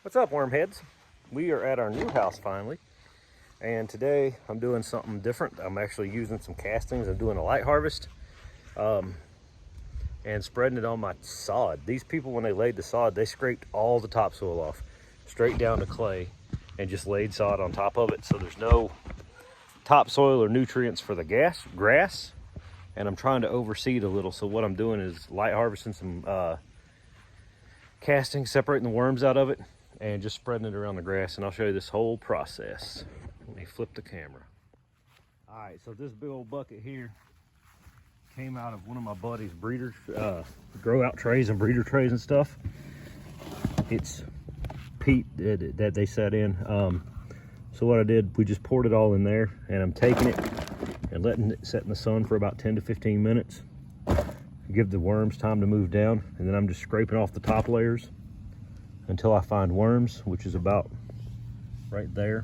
What's up, wormheads? We are at our new house finally, and today I'm doing something different. I'm actually using some castings. I'm doing a light harvest and spreading it on my sod. These people, when they laid the sod, they scraped all the topsoil off straight down to clay and just laid sod on top of it, so there's no topsoil or nutrients for the grass. And I'm trying to overseed a little, so what I'm doing is light harvesting some casting, separating the worms out of it, and just spreading it around the grass. And I'll show you this whole process. Let me flip the camera. All right, so this big old bucket here came out of one of my buddy's breeder grow out trays and breeder trays and stuff. It's peat that they set in. So what I did, we just poured it all in there, and I'm taking it and letting it set in the sun for about 10 to 15 minutes. Give the worms time to move down, and then I'm just scraping off the top layers until I find worms, which is about right there.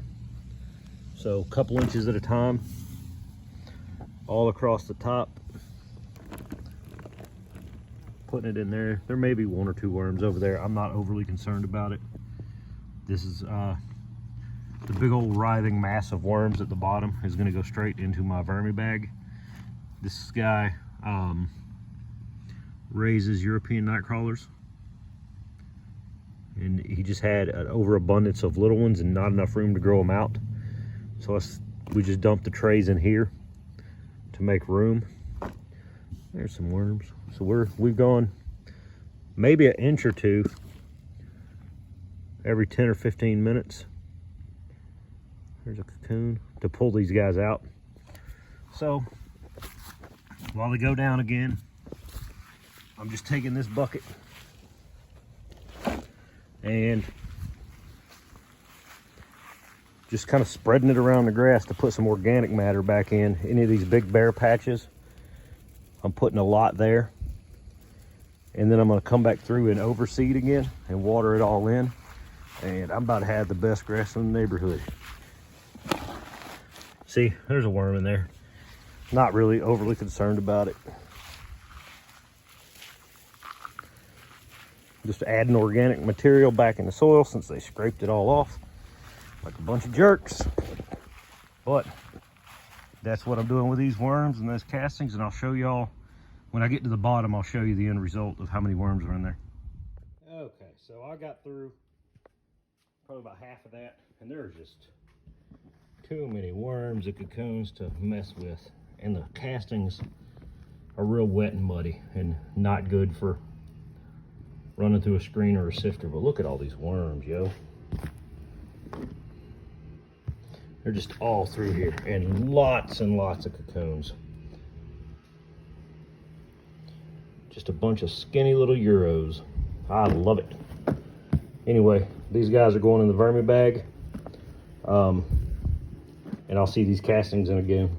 So a couple inches at a time, all across the top. Putting it in there. There may be one or two worms over there. I'm not overly concerned about it. This is the big old writhing mass of worms at the bottom is going to go straight into my vermi bag. This guy raises European night crawlers, and he just had an overabundance of little ones and not enough room to grow them out. So we just dumped the trays in here to make room. There's some worms. So we've gone maybe an inch or two every 10 or 15 minutes. There's a cocoon to pull these guys out. So while they go down again, I'm just taking this bucket and just kind of spreading it around the grass to put some organic matter back in. Any of these big bare patches, I'm putting a lot there. And then I'm gonna come back through and overseed again and water it all in. And I'm about to have the best grass in the neighborhood. See, there's a worm in there. Not really overly concerned about it. Just adding organic material back in the soil since they scraped it all off like a bunch of jerks. But that's what I'm doing with these worms and those castings, and I'll show y'all when I get to the bottom. I'll show you the end result of how many worms are in there. Okay, so I got through probably about half of that, and there's just too many worms and cocoons to mess with, and the castings are real wet and muddy and not good for running through a screen or a sifter. But look at all these worms, yo. They're just all through here, and lots of cocoons. Just a bunch of skinny little Euros. I love it. Anyway, these guys are going in the vermi bag, and I'll see these castings in again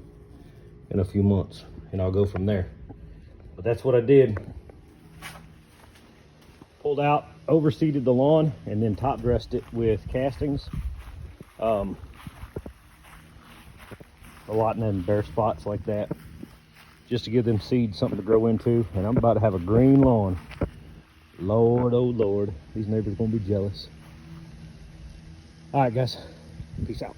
in a few months, and I'll go from there. But that's what I did. Pulled out, overseeded the lawn, and then top dressed it with castings. A lot in them bare spots like that, just to give them seeds something to grow into. And I'm about to have a green lawn. Lord, oh Lord, these neighbors are gonna be jealous. All right, guys, peace out.